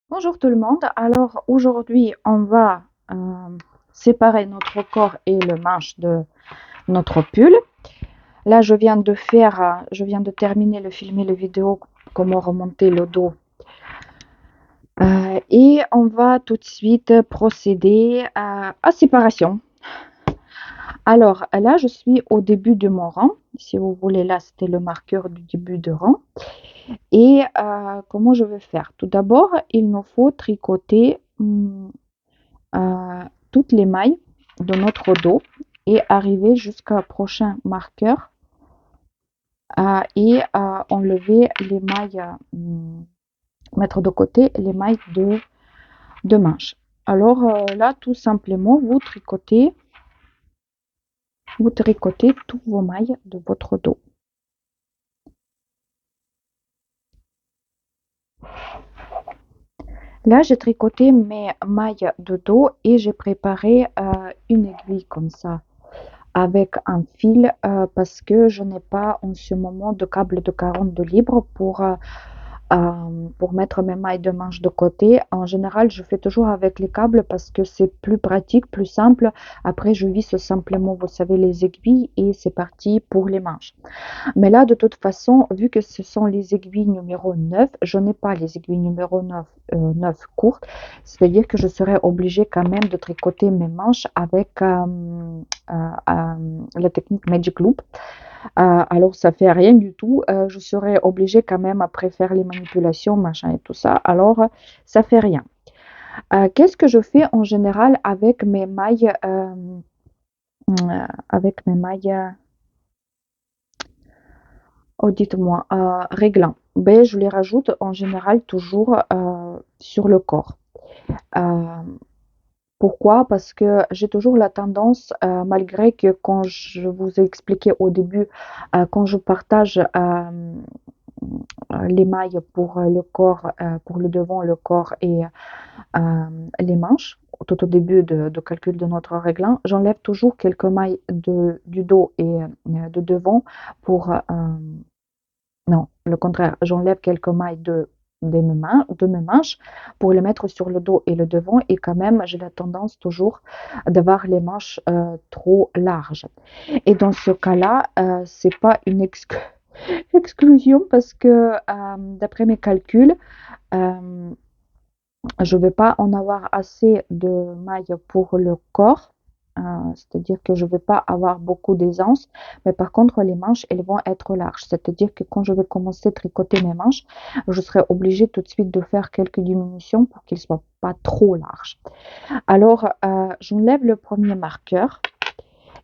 Bonjour tout le monde. Alors aujourd'hui, on va séparer notre corps et le manche de notre pull. Là, je viens de terminer de filmer la vidéo comment remonter le dos. Et on va tout de suite procéder à séparation. Alors là, je suis au début de mon rang. Si vous voulez, là, c'était le marqueur du début de rang. Et comment je vais faire? Tout d'abord, il nous faut tricoter toutes les mailles de notre dos et arriver jusqu'au prochain marqueur et enlever les mailles, mettre de côté les mailles de manche. Alors là, tout simplement, vous tricotez toutes vos mailles de votre dos. Là, j'ai tricoté mes mailles de dos et j'ai préparé une aiguille comme ça avec un fil parce que je n'ai pas en ce moment de câble de 42 libre pour mettre mes mailles de manche de côté. En général, je fais toujours avec les câbles parce que c'est plus pratique, plus simple. Après, je visse simplement, vous savez, les aiguilles et c'est parti pour les manches. Mais là, de toute façon, vu que ce sont les aiguilles numéro 9, je n'ai pas les aiguilles numéro 9 courtes. C'est-à-dire que je serai obligée quand même de tricoter mes manches avec la technique Magic Loop. Alors, ça fait rien du tout. Je serai obligée quand même après faire les manipulations, machin et tout ça. Alors, ça fait rien. Qu'est-ce que je fais en général avec mes mailles, oh, dites-moi, réglant. Ben, je les rajoute en général toujours sur le corps. Euh, Pourquoi? Parce que j'ai toujours la tendance, malgré que quand je vous ai expliqué au début, quand je partage les mailles pour le corps, pour le devant, le corps et les manches, tout au début de calcul de notre réglant, j'enlève toujours quelques mailles du dos et de devant pour non, le contraire, j'enlève quelques mailles de mes manches pour les mettre sur le dos et le devant et quand même j'ai la tendance toujours d'avoir les manches trop larges. Et dans ce cas-là, c'est pas une exclusion parce que d'après mes calculs, euh, je ne vais pas en avoir assez de mailles pour le corps, c'est-à-dire que je ne vais pas avoir beaucoup d'aisance, mais par contre les manches, elles vont être larges, c'est-à-dire que quand je vais commencer à tricoter mes manches, je serai obligée tout de suite de faire quelques diminutions pour qu'ils ne soient pas trop larges. Alors, j'enlève le premier marqueur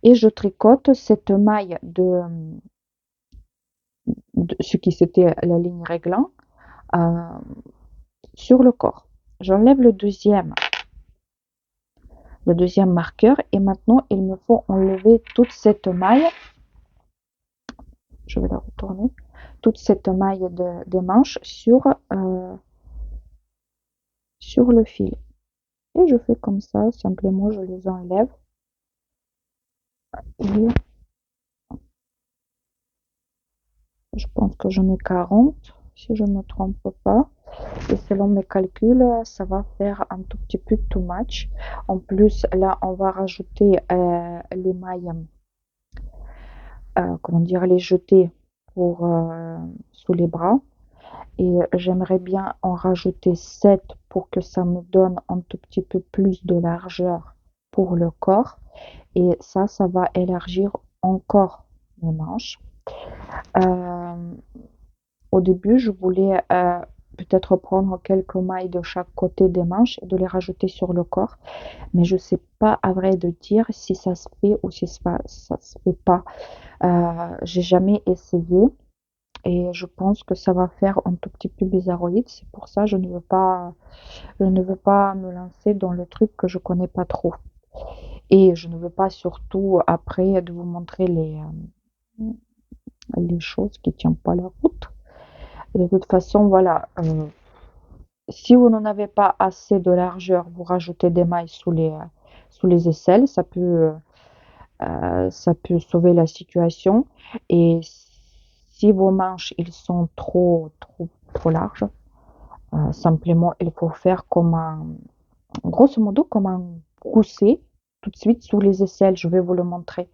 et je tricote cette maille de ce qui c'était la ligne réglant euh, sur le corps. J'enlève le deuxième marqueur et maintenant il me faut enlever toute cette maille, je vais la retourner, toute cette maille de manche sur le fil et je fais comme ça, simplement je les enlève et je pense que j'en ai 40 si je ne me trompe pas et selon mes calculs ça va faire un tout petit peu too much. En plus là on va rajouter les mailles, comment dire, les jeter pour sous les bras. Et j'aimerais bien en rajouter 7 pour que ça me donne un tout petit peu plus de largeur pour le corps. Et ça va élargir encore mes manches. Euh, Au début, je voulais peut-être prendre quelques mailles de chaque côté des manches et de les rajouter sur le corps. Mais je ne sais pas à vrai de dire si ça se fait ou si ça se fait pas. J'ai jamais essayé. Et je pense que ça va faire un tout petit peu bizarroïde. C'est pour ça que je ne veux pas me lancer dans le truc que je connais pas trop. Et je ne veux pas surtout après de vous montrer les choses qui tiennent pas la route. De toute façon, voilà. Si vous n'en avez pas assez de largeur, vous rajoutez des mailles sous les aisselles. Ça peut sauver la situation. Et si vos manches ils sont trop larges, Simplement, il faut faire comme un, grosso modo, comme un gousset tout de suite sous les aisselles. Je vais vous le montrer.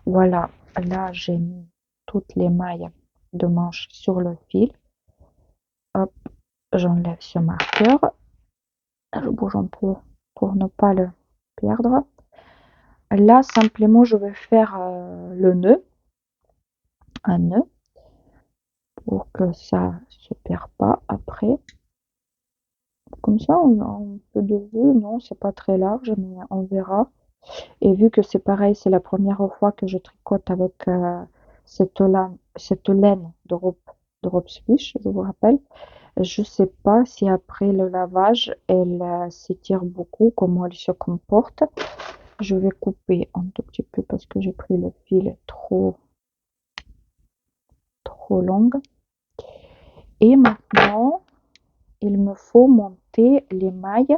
Voilà, là j'ai mis toutes les mailles de manche sur le fil. Hop, j'enlève ce marqueur. Je bouge un peu pour ne pas le perdre. Là, simplement, je vais faire le nœud, un nœud, pour que ça se perd pas après. Comme ça, on a un peu de vue. Non, c'est pas très large, mais on verra. Et vu que c'est pareil, c'est la première fois que je tricote avec cette laine d'Europe Swish, je vous rappelle. Je sais pas si après le lavage, elle s'étire beaucoup, comment elle se comporte. Je vais couper un tout petit peu parce que j'ai pris le fil trop long. Et maintenant, il me faut monter les mailles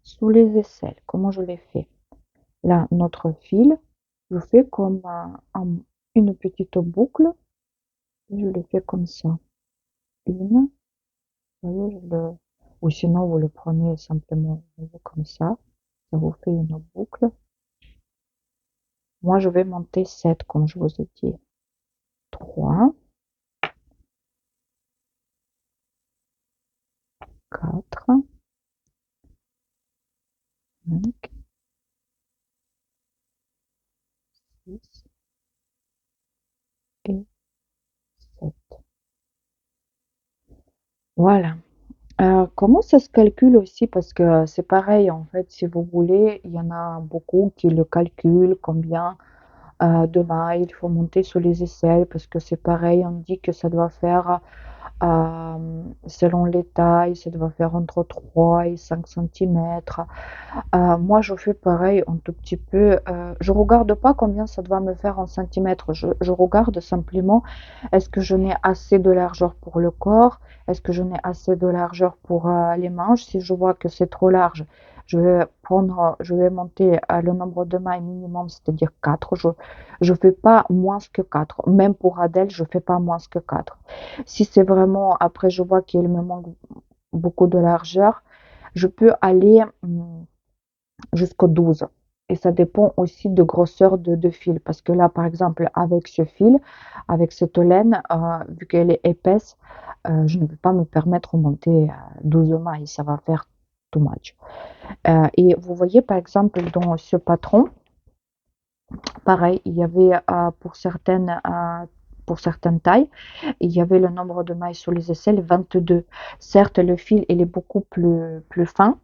sous les aisselles. Comment je les fais? Là, notre fil, je fais comme une petite boucle. Je le fais comme ça. Une, vous voyez, ou sinon vous le prenez simplement vous voyez, comme ça. Ça vous fait une boucle. Moi, je vais monter 7 comme je vous ai dit. 3, 4, 5, 6 et 7. Voilà. Comment ça se calcule aussi? Parce que c'est pareil, en fait, si vous voulez, il y en a beaucoup qui le calculent, combien de mailles il faut monter sur les aisselles, parce que c'est pareil, on dit que ça doit faire selon les tailles, ça doit faire entre 3 et 5 centimètres. Moi, je fais pareil un tout petit peu. Je regarde pas combien ça doit me faire en centimètres. Je regarde simplement, est-ce que je n'ai assez de largeur pour le corps? Est-ce que je n'ai assez de largeur pour les manches? Si je vois que c'est trop large, je vais monter le nombre de mailles minimum, c'est-à-dire 4. Je fais pas moins que 4. Même pour Adèle, je fais pas moins que 4. Si c'est vraiment, après, je vois qu'il me manque beaucoup de largeur, je peux aller jusqu'au 12. Et ça dépend aussi de grosseur de fil. Parce que là, par exemple, avec ce fil, avec cette laine, vu qu'elle est épaisse, je ne peux pas me permettre de monter 12 mailles. Ça va faire too much. Et vous voyez, par exemple, dans ce patron, pareil, il y avait pour certaines tailles, il y avait le nombre de mailles sur les aisselles 22. Certes, le fil, il est beaucoup plus fin.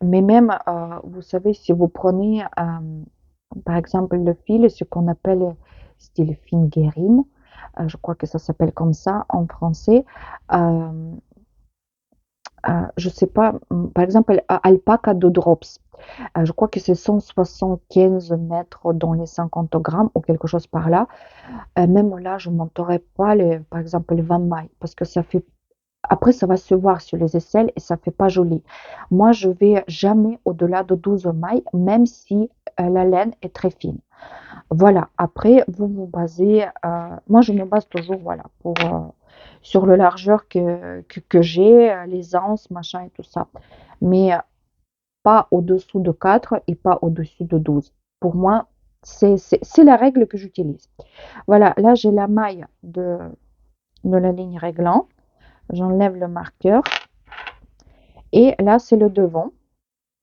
Mais même, vous savez, si vous prenez, par exemple, le fil, ce qu'on appelle style fingering, je crois que ça s'appelle comme ça en français. Euh, je sais pas, par exemple, alpaca de drops. Je crois que c'est 175 mètres dans les 50 grammes ou quelque chose par là. Même là, je ne monterai pas, par exemple, les 20 mailles parce que ça fait après, ça va se voir sur les aisselles et ça fait pas joli. Moi, je vais jamais au-delà de 12 mailles, même si la laine est très fine. Voilà. Après, vous vous basez, moi, je me base toujours, voilà, sur le largeur que j'ai, les anses, machin et tout ça. Mais pas au-dessous de 4 et pas au-dessus de 12. Pour moi, c'est la règle que j'utilise. Voilà. Là, j'ai la maille de la ligne réglant. J'enlève le marqueur. Et là, c'est le devant.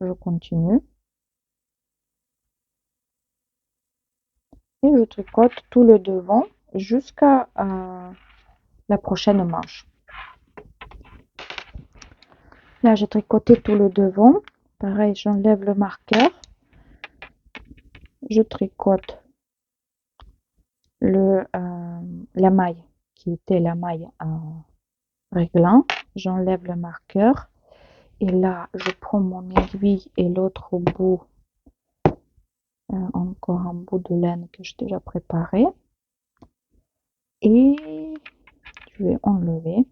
Je continue. Et je tricote tout le devant jusqu'à la prochaine manche. Là, j'ai tricoté tout le devant. Pareil, j'enlève le marqueur. Je tricote la maille qui était la maille réglant. J'enlève le marqueur. Et là, je prends mon aiguille et l'autre bout, encore un bout de laine que j'ai déjà préparé. Et je vais enlever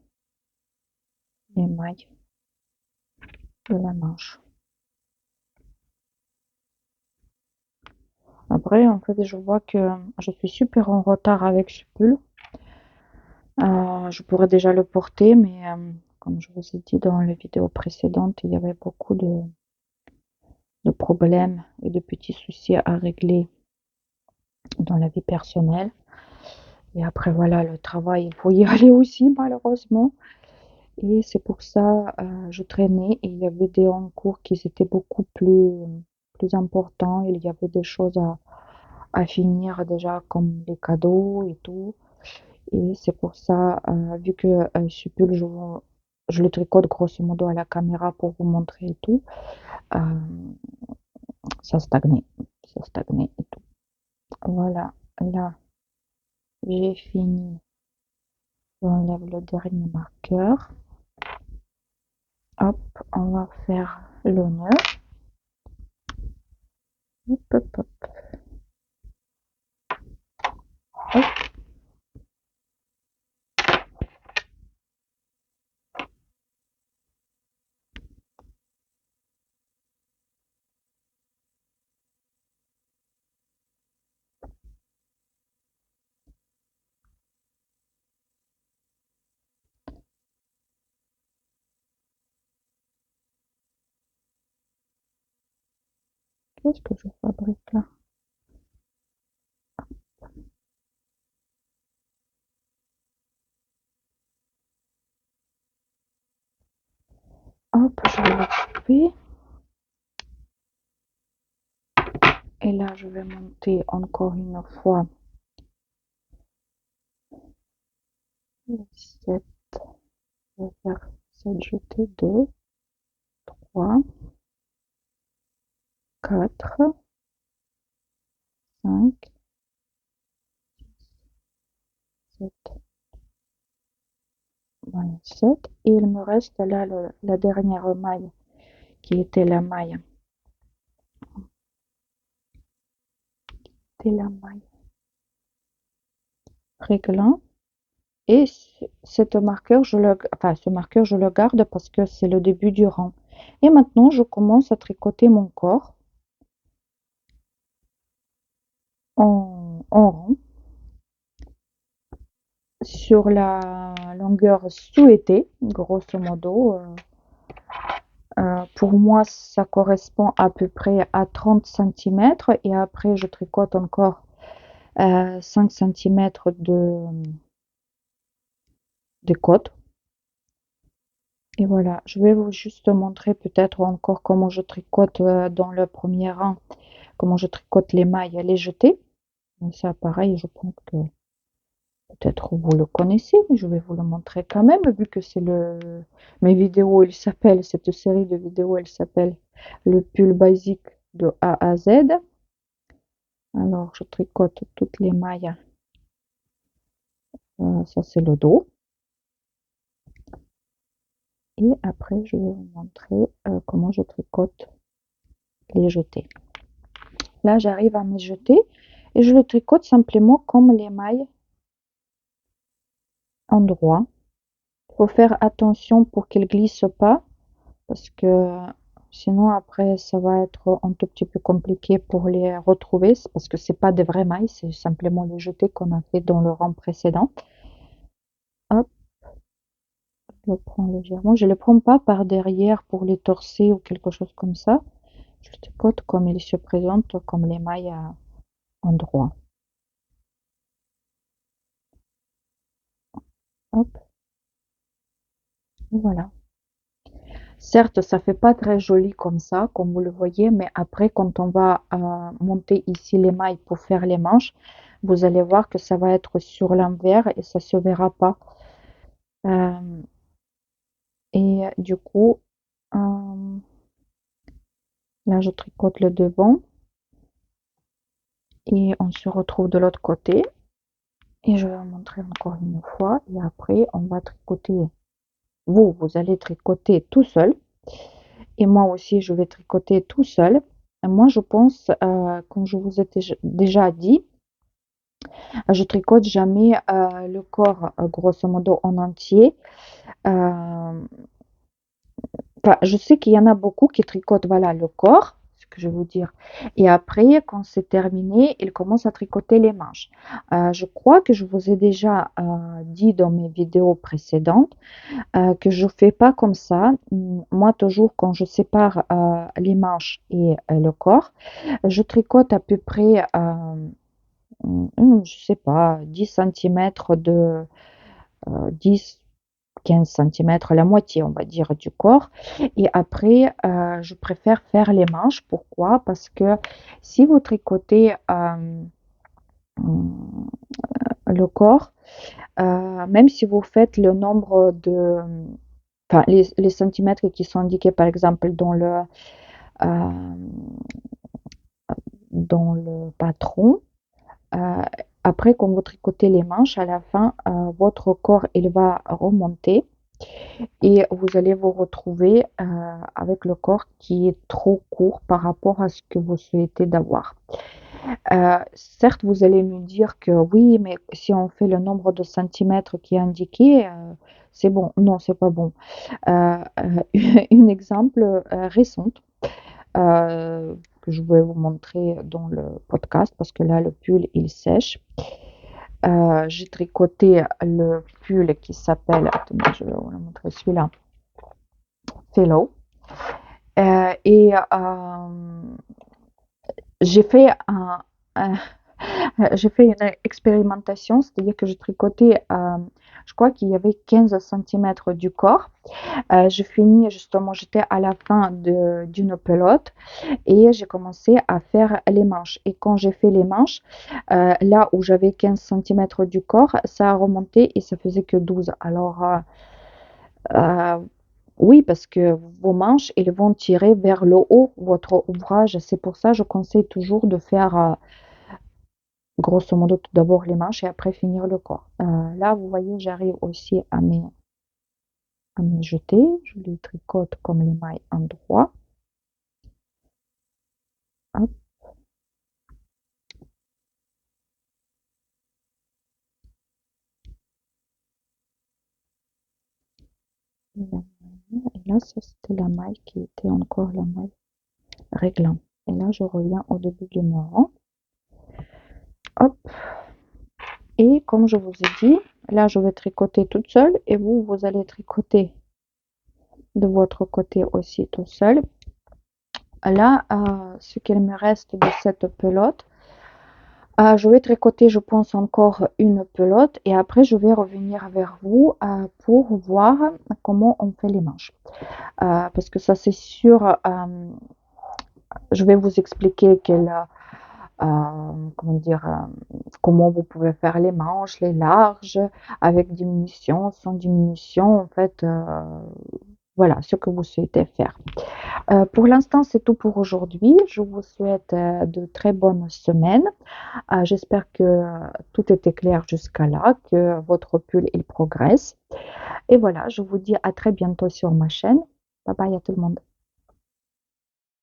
les mailles de la manche. Après, en fait, je vois que je suis super en retard avec ce pull. Je pourrais déjà le porter, mais comme je vous ai dit dans les vidéos précédentes, il y avait beaucoup de problèmes et de petits soucis à régler dans la vie personnelle. Et après, voilà, le travail, il faut y aller aussi, malheureusement. Et c'est pour ça, je traînais et il y avait des en cours qui étaient beaucoup plus importants. Il y avait des choses à finir déjà, comme les cadeaux et tout. Et c'est pour ça, vu que ce pull, je le tricote grosso modo à la caméra pour vous montrer et tout, euh, ça stagnait. Ça stagnait et tout. Voilà, là, j'ai fini. J'enlève le dernier marqueur. Hop, on va faire le nœud. Hop, hop, hop. Hop. Qu'est-ce que je fabrique là? Hop, je vais le couper. Et là, je vais monter encore une fois 7. Je vais faire 7 jetés, 2, 3, 4, 5, 7. Voilà, 7. Et il me reste là la dernière maille qui était la maille. C'était la maille réglant. Et cette marqueur, ce marqueur, je le garde parce que c'est le début du rang. Et maintenant, je commence à tricoter mon corps en rang sur la longueur souhaitée, grosso modo. Pour moi, ça correspond à peu près à 30 centimètres. Et après, je tricote encore 5 centimètres de côte. Et voilà, je vais vous juste montrer peut-être encore comment je tricote dans le premier rang, comment je tricote les mailles et les jetées. Ça, pareil, je pense que peut-être vous le connaissez, mais je vais vous le montrer quand même, vu que c'est mes vidéos, cette série de vidéos, elle s'appelle le pull basique de A à Z. Alors, je tricote toutes les mailles. Ça, c'est le dos. Et après, je vais vous montrer comment je tricote les jetés. Là, j'arrive à mes jetés et je le tricote simplement comme les mailles en droit. Il faut faire attention pour qu'elles ne glissent pas parce que sinon après ça va être un tout petit peu compliqué pour les retrouver parce que c'est pas des vraies mailles, c'est simplement les jetés qu'on a fait dans le rang précédent. Hop, je le prends légèrement. Je ne le prends pas par derrière pour les torser ou quelque chose comme ça. Je le tricote comme il se présente, comme les mailles en droit. Hop, voilà. Certes, ça fait pas très joli comme ça, comme vous le voyez, mais après, quand on va monter ici les mailles pour faire les manches, vous allez voir que ça va être sur l'envers et ça se verra pas. Euh, et du coup, euh, là, je tricote le devant et on se retrouve de l'autre côté. Et je vais vous montrer encore une fois. Et après, on va tricoter. Vous allez tricoter tout seul. Et moi aussi, je vais tricoter tout seul. Et moi, je pense, comme je vous ai déjà dit, je tricote jamais le corps, grosso modo, en entier. Enfin, je sais qu'il y en a beaucoup qui tricotent, voilà, le corps, que je vais vous dire. Et après, quand c'est terminé, il commence à tricoter les manches. Je crois que je vous ai déjà dit dans mes vidéos précédentes que je fais pas comme ça. Moi, toujours, quand je sépare les manches et le corps, je tricote à peu près, je sais pas, 10 centimètres de 10, 15 centimètres, la moitié, on va dire, du corps. Et après, je préfère faire les manches. Pourquoi? Parce que si vous tricotez le corps, même si vous faites le nombre de, enfin, les centimètres qui sont indiqués, par exemple, euh, dans le patron, euh, après, quand vous tricotez les manches, à la fin, votre corps, il va remonter et vous allez vous retrouver avec le corps qui est trop court par rapport à ce que vous souhaitez d'avoir. Certes, vous allez me dire que oui, mais si on fait le nombre de centimètres qui est indiqué, c'est bon. Non, c'est pas bon. Un exemple récent que je vais vous montrer dans le podcast parce que là, le pull, il sèche. J'ai tricoté le pull qui s'appelle, attendez, je vais vous le montrer celui-là, Fellow. Et j'ai fait un j'ai fait une expérimentation, c'est-à-dire que j'ai tricoté, je crois qu'il y avait 15 centimètres du corps. J'ai fini justement, j'étais à la fin d'une pelote et j'ai commencé à faire les manches. Et quand j'ai fait les manches, là où j'avais 15 centimètres du corps, ça a remonté et ça faisait que 12. Alors, euh, oui, parce que vos manches, elles vont tirer vers le haut votre ouvrage. C'est pour ça que je conseille toujours de faire grosso modo tout d'abord les manches et après finir le corps. Là, vous voyez, j'arrive aussi à me jeter. Je les tricote comme les mailles endroit. Hop. Et là, ça c'était la maille qui était encore la maille réglant. Et là, je reviens au début du mon rang. Hop. Et comme je vous ai dit, là, je vais tricoter toute seule et vous, vous allez tricoter de votre côté aussi tout seul. Là, ce qu'il me reste de cette pelote, je vais tricoter, je pense, encore une pelote et après, je vais revenir vers vous pour voir comment on fait les manches. Parce que ça, c'est sûr, je vais vous expliquer comment dire, comment vous pouvez faire les manches, les larges, avec diminution, sans diminution, en fait, voilà, ce que vous souhaitez faire. Pour l'instant, c'est tout pour aujourd'hui. Je vous souhaite de très bonnes semaines. J'espère que tout était clair jusqu'à là, que votre pull, il progresse. Et voilà, je vous dis à très bientôt sur ma chaîne. Bye bye à tout le monde.